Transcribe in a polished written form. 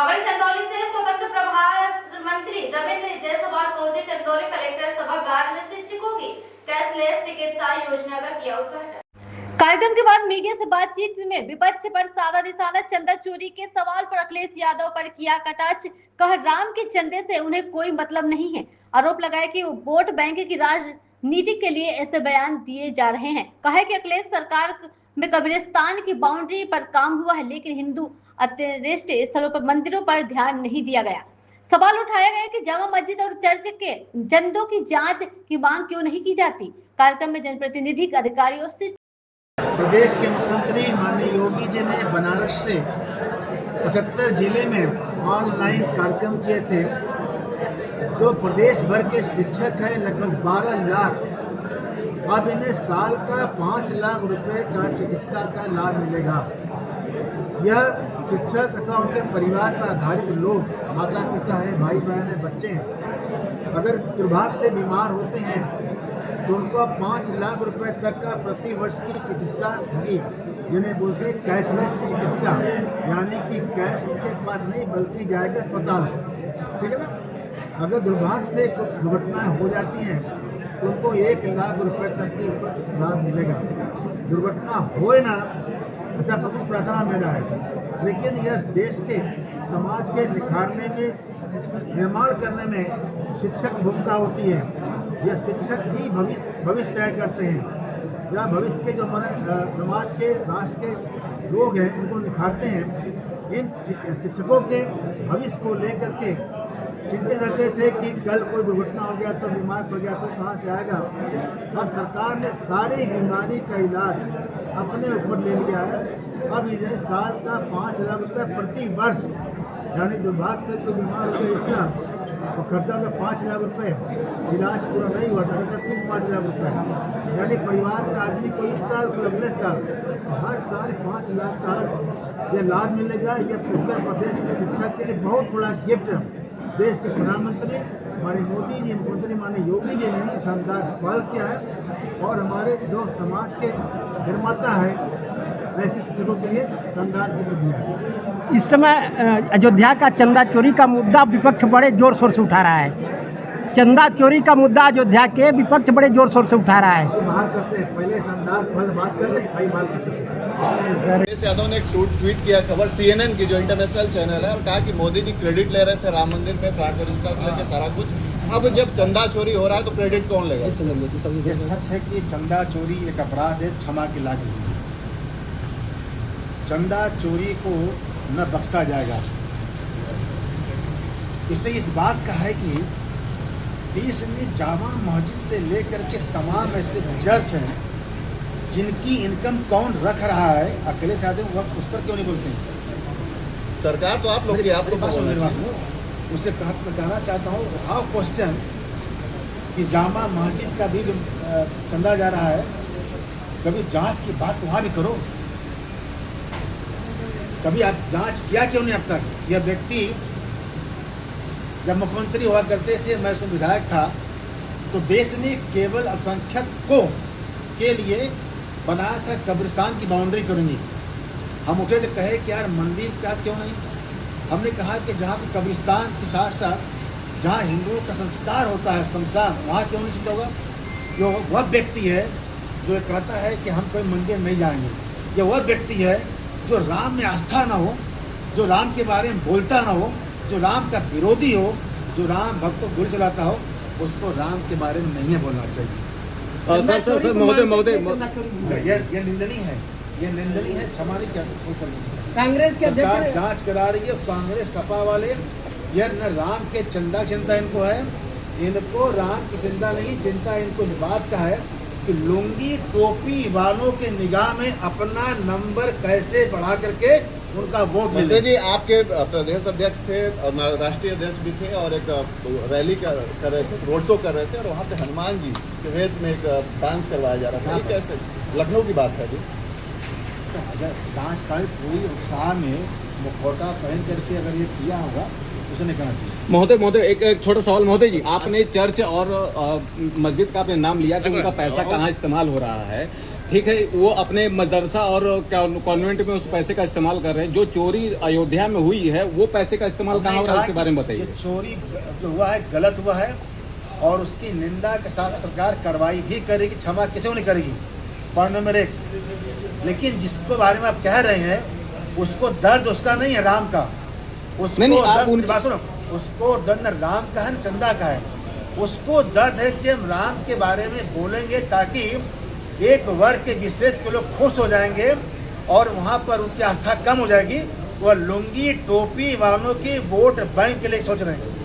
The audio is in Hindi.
हमारे चंदौली से स्वतंत्र प्रभार मंत्री रविंद्र जायसवाल पहुंचे चंदौली कलेक्टर सभागार में शिक्षकों की कैशलेस चिकित्सा योजना का किया उद्घाटन। कार्यक्रम के बाद मीडिया से बातचीत में विपक्ष पर साधा निशाना चंदा चोरी के सवाल पर अखिलेश यादव पर किया कटाक्ष, कहा राम के चंदे से उन्हें कोई मतलब नहीं है। आरोप लगाया कि वो वोट बैंक की राजनीति के लिए ऐसे बयान दिए जा रहे हैं। कहा कि अखिलेश सरकार में कब्रिस्तान की बाउंड्री पर काम हुआ है, लेकिन हिंदू अंतर्राष्ट्रीय स्थलों पर मंदिरों पर ध्यान नहीं दिया गया। सवाल उठाया गया कि जामा मस्जिद और चर्च के चंदों की जांच की मांग क्यों नहीं की जाती। कार्यक्रम में जनप्रतिनिधि, अधिकारियों से प्रदेश के मुख्यमंत्री माननीय योगी जी ने बनारस से 75 जिले में ऑनलाइन कार्यक्रम किए थे। जो प्रदेश भर के शिक्षक हैं लगभग 12 लाख, अब इन्हें साल का 5 लाख रुपए का चिकित्सा का लाभ मिलेगा। यह शिक्षक अथवा उनके परिवार पर आधारित लोग, माता पिता है, भाई बहन है, बच्चे हैं, अगर दुर्भाग्य से बीमार होते हैं तो उनको 5 लाख रुपए तक का प्रति वर्ष की चिकित्सा होगी, जिन्हें बोलते हैं कैशलेस चिकित्सा, यानी कि कैश उनके पास नहीं बल्कि जाएगा अस्पताल। ठीक है ना। अगर दुर्भाग्य से कुछ दुर्घटनाएं हो जाती हैं तो उनको 1 लाख रुपए तक की लाभ मिलेगा। दुर्घटना होए ना, ऐसा प्रभु प्रार्थना में है, लेकिन यह देश के समाज के निखारने में, निर्माण करने में शिक्षक भूमिका होती है। यह शिक्षक ही भविष्य तय करते हैं, या भविष्य के जो हमारे समाज के, राष्ट्र के लोग हैं उनको निखारते हैं। इन शिक्षकों के भविष्य को लेकर के चिंतित रहते थे कि कल कोई दुर्घटना हो गया तो, बीमार पड़ गया तो कहाँ से आएगा। अब सरकार ने सारी बीमारी का इलाज अपने ऊपर ले लिया है। अब इन्हें साल का 5 लाख रुपये प्रति वर्ष, यानी दुर्भाग्य से कोई बीमार हो गया इसका तो खर्चा होगा 5 लाख रुपये, इलाज पूरा नहीं हुआ तो फिर 5 लाख रुपये, यानी परिवार का आदमी को इस साल को अगले साल हर साल 5 लाख का यह लाभ मिलेगा। यह उत्तर प्रदेश के शिक्षक के लिए बहुत बड़ा गिफ्ट है। देश के प्रधानमंत्री हमारे मोदी जी, मुख्यमंत्री माननीय योगी जी ने शानदार पहल किया है, और हमारे जो समाज के निर्माता है ऐसे शिक्षकों के लिए शानदार गिफ्ट दिया है। इस समय अयोध्या का चंदा चोरी का मुद्दा विपक्ष बड़े जोर शोर से उठा रहा है। चंदा चोरी का मुद्दा अयोध्या के विपक्ष बड़े जोर शोर से उठा रहा है। बाहर करते हैं, पहले शानदार पहल बात कर ले, भाई बात करते हैं। अखिलेश यादव ने एक ट्वीट किया, खबर CNN की जो इंटरनेशनल चैनल है, और कहा कि मोदी जी क्रेडिट ले रहे थे राम मंदिर में, प्राण प्रतिष्ठा से लेकर सारा कुछ। अब जब चंदा चोरी हो रहा है तो क्रेडिट कौन लेगा? ये सच है कि चंदा चोरी एक अपराध है, क्षमा की लायक नहीं। चंदा चोरी को न बख्शा जाएगा। इससे इस बात का है कि देश में जामा मस्जिद से लेकर के तमाम ऐसे चर्च हैं जिनकी इनकम कौन रख रहा है। अखिलेश यादव उस पर क्यों नहीं बोलते हैं? सरकार तो आप लोग की, आप लोग उससे कहना चाहता हूँ, हाउ क्वेश्चन कि जामा मस्जिद का भी जो चंदा जा रहा है, कभी जांच की बात वहाँ भी करो। कभी आप जांच किया क्यों नहीं अब तक? यह व्यक्ति जब मुख्यमंत्री हुआ करते थे, मैं उसमें विधायक था, तो देश ने केवल अल्पसंख्यकों के लिए बनाया था कब्रिस्तान की बाउंड्री करेंगे। हम उठे तो कहे कि यार मंदिर का क्यों नहीं। हमने कहा कि जहाँ पे कब्रिस्तान के साथ साथ जहाँ हिंदुओं का संस्कार होता है, शमशान, वहाँ क्यों नहीं होगा। जो वह व्यक्ति है जो कहता है कि हम कोई मंदिर नहीं जाएंगे, यह वह व्यक्ति है जो राम में आस्था ना हो, जो राम के बारे में बोलता ना हो, जो राम का विरोधी हो, जो राम भक्त को गोली चलाता हो, उसको राम के बारे में नहीं बोलना चाहिए। सर महोदय यह निंदनीय है, यह निंदनीय है, क्षमा नहीं कर। कांग्रेस के सरकार जांच करा रही है, कांग्रेस सपा वाले, यह न राम के चंदा चिंता इनको है, इनको राम की चिंता नहीं, चिंता इनको इस बात का है कि लुंगी टोपी वालों के निगाह में अपना नंबर कैसे बढ़ा करके उनका वोट मिले। जी, आपके प्रदेश अध्यक्ष थे और राष्ट्रीय अध्यक्ष भी थे, और एक रैली कर रहे थे, रोड शो कर रहे थे, और वहाँ पे हनुमान जी के वेश में एक डांस करवाया जा रहा था। ये कैसे? लखनऊ की बात है जी। डांस का पूरी उत्साह में मुखौटा पहन करके अगर ये किया होगा, उसने कहना चाहिए। महोदय एक छोटा सवाल। महोदय जी, आपने चर्च और मस्जिद का आपने नाम लिया कि उनका पैसा कहाँ इस्तेमाल हो रहा है, ठीक है, वो अपने मदरसा और कॉन्वेंट में उस पैसे का इस्तेमाल कर रहे हैं। जो चोरी अयोध्या में हुई है वो पैसे का इस्तेमाल कहाँ हो रहा है, उसके बारे में बताइए। ये चोरी जो हुआ है गलत हुआ है और उसकी निंदा के साथ सरकार कार्रवाई भी करेगी, क्षमा किसी को नहीं करेगी। Point number 1। लेकिन जिसको बारे में आप कह रहे हैं उसको दर्द उसका नहीं है, राम का। उसको नहीं, आप दर्द सुनो, उसको दर्द न राम का है न चंदा का है। उसको दर्द है कि हम राम के बारे में बोलेंगे ताकि एक वर्ग के विशेष के लोग खुश हो जाएंगे और वहाँ पर उनकी आस्था कम हो जाएगी। वह लुंगी टोपी वालों की वोट बैंक के लिए सोच रहे हैं।